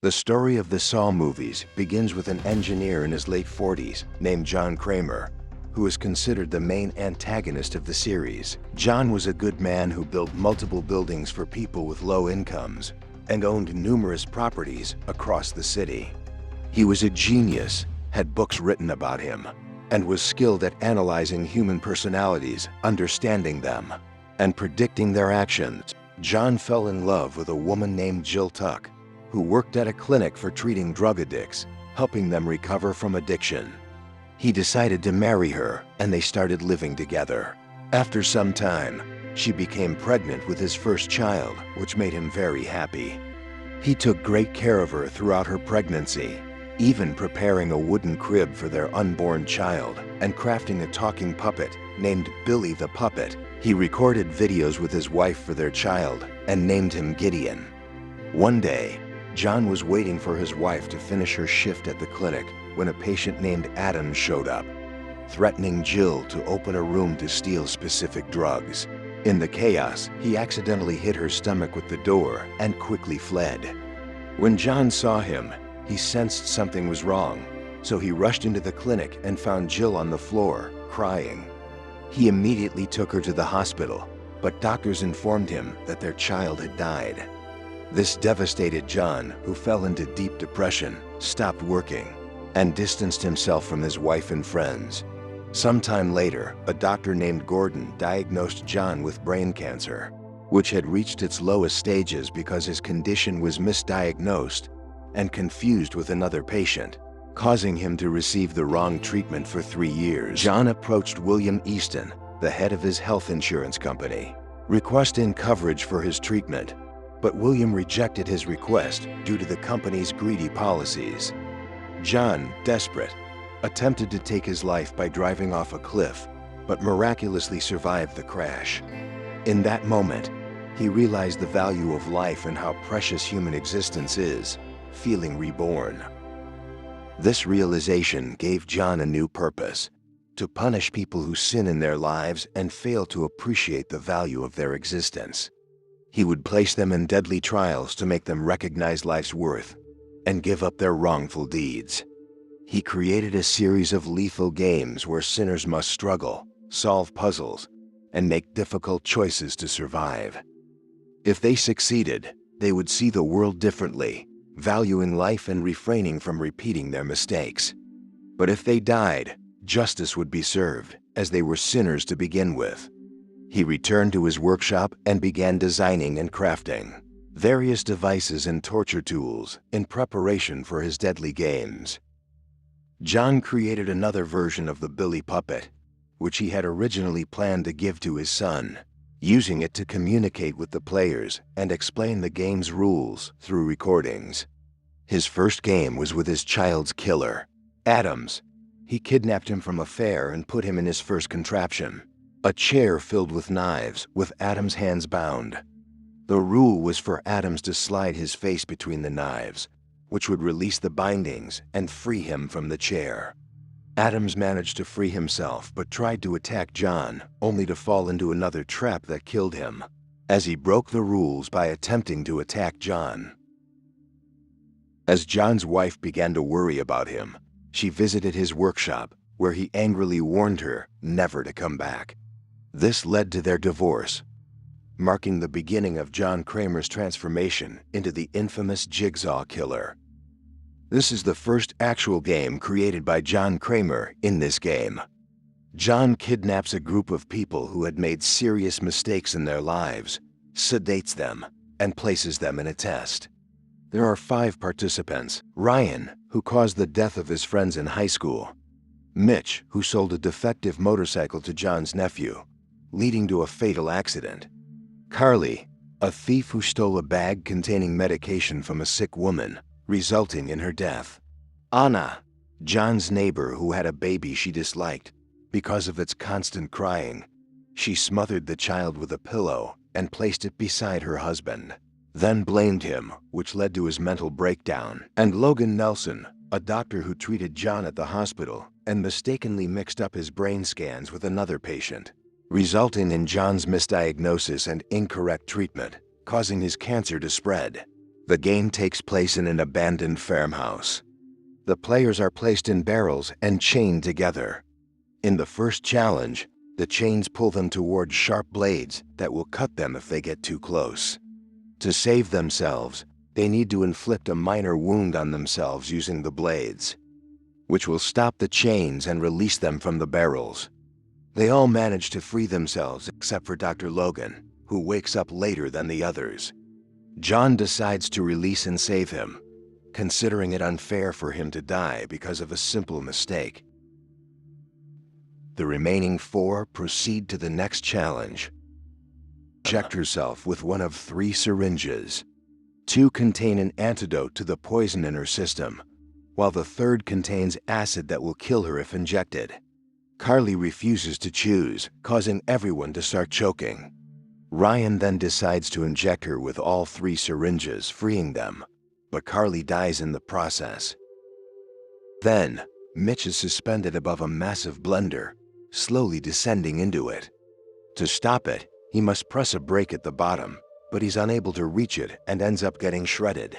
The story of the Saw movies begins with an engineer in his late 40s named John Kramer, who is considered the main antagonist of the series. John was a good man who built multiple buildings for people with low incomes and owned numerous properties across the city. He was a genius, had books written about him, and was skilled at analyzing human personalities, understanding them, and predicting their actions. John fell in love with a woman named Jill Tuck, who worked at a clinic for treating drug addicts, helping them recover from addiction. He decided to marry her, and they started living together. After some time, she became pregnant with his first child, which made him very happy. He took great care of her throughout her pregnancy, even preparing a wooden crib for their unborn child and crafting a talking puppet named Billy the Puppet. He recorded videos with his wife for their child and named him Gideon. One day, John was waiting for his wife to finish her shift at the clinic when a patient named Adam showed up, threatening Jill to open a room to steal specific drugs. In the chaos, he accidentally hit her stomach with the door and quickly fled. When John saw him, he sensed something was wrong, so he rushed into the clinic and found Jill on the floor, crying. He immediately took her to the hospital, but doctors informed him that their child had died. This devastated John, who fell into deep depression, stopped working, and distanced himself from his wife and friends. Sometime later, a doctor named Gordon diagnosed John with brain cancer, which had reached its lowest stages because his condition was misdiagnosed and confused with another patient, causing him to receive the wrong treatment for 3 years. John approached William Easton, the head of his health insurance company, requesting coverage for his treatment. But William rejected his request due to the company's greedy policies. John, desperate, attempted to take his life by driving off a cliff, but miraculously survived the crash. In that moment, he realized the value of life and how precious human existence is, feeling reborn. This realization gave John a new purpose: to punish people who sin in their lives and fail to appreciate the value of their existence. He would place them in deadly trials to make them recognize life's worth and give up their wrongful deeds. He created a series of lethal games where sinners must struggle, solve puzzles, and make difficult choices to survive. If they succeeded, they would see the world differently, valuing life and refraining from repeating their mistakes. But if they died, justice would be served, as they were sinners to begin with. He returned to his workshop and began designing and crafting various devices and torture tools in preparation for his deadly games. John created another version of the Billy puppet, which he had originally planned to give to his son, using it to communicate with the players and explain the game's rules through recordings. His first game was with his child's killer, Adams. He kidnapped him from a fair and put him in his first contraption, a chair filled with knives with Adam's hands bound. The rule was for Adams to slide his face between the knives, which would release the bindings and free him from the chair. Adams managed to free himself but tried to attack John, only to fall into another trap that killed him, as he broke the rules by attempting to attack John. As John's wife began to worry about him, she visited his workshop, where he angrily warned her never to come back. This led to their divorce, marking the beginning of John Kramer's transformation into the infamous Jigsaw killer. This is the first actual game created by John Kramer. In this game, John kidnaps a group of people who had made serious mistakes in their lives, sedates them, and places them in a test. There are 5 participants: Ryan, who caused the death of his friends in high school; Mitch, who sold a defective motorcycle to John's nephew, leading to a fatal accident; Carly, a thief who stole a bag containing medication from a sick woman, resulting in her death; Anna, John's neighbor who had a baby she disliked because of its constant crying. She smothered the child with a pillow and placed it beside her husband, then blamed him, which led to his mental breakdown; and Logan Nelson, a doctor who treated John at the hospital and mistakenly mixed up his brain scans with another patient, resulting in John's misdiagnosis and incorrect treatment, causing his cancer to spread. The game takes place in an abandoned farmhouse. The players are placed in barrels and chained together. In the first challenge, the chains pull them toward sharp blades that will cut them if they get too close. To save themselves, they need to inflict a minor wound on themselves using the blades, which will stop the chains and release them from the barrels. They all manage to free themselves except for Dr. Logan, who wakes up later than the others. John decides to release and save him, considering it unfair for him to die because of a simple mistake. The remaining 4 proceed to the next challenge. Inject herself with one of 3 syringes. 2 contain an antidote to the poison in her system, while the third contains acid that will kill her if injected. Carly refuses to choose, causing everyone to start choking. Ryan then decides to inject her with all 3 syringes, freeing them, but Carly dies in the process. Then, Mitch is suspended above a massive blender, slowly descending into it. To stop it, he must press a brake at the bottom, but he's unable to reach it and ends up getting shredded.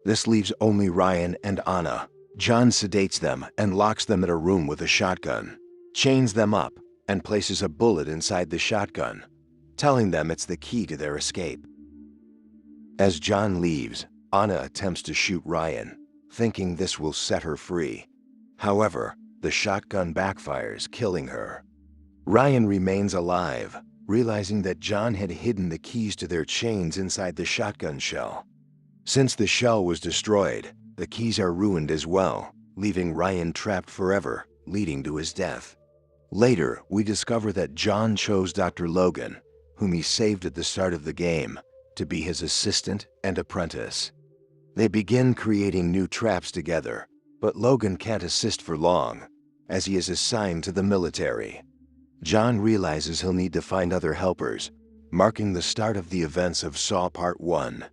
This leaves only Ryan and Anna. John sedates them and locks them in a room with a shotgun, chains them up, and places a bullet inside the shotgun, telling them it's the key to their escape. As John leaves, Anna attempts to shoot Ryan, thinking this will set her free. However, the shotgun backfires, killing her. Ryan remains alive, realizing that John had hidden the keys to their chains inside the shotgun shell. Since the shell was destroyed, the keys are ruined as well, leaving Ryan trapped forever, leading to his death. Later, we discover that John chose Dr. Logan, whom he saved at the start of the game, to be his assistant and apprentice. They begin creating new traps together, but Logan can't assist for long, as he is assigned to the military. John realizes he'll need to find other helpers, marking the start of the events of Saw Part 1.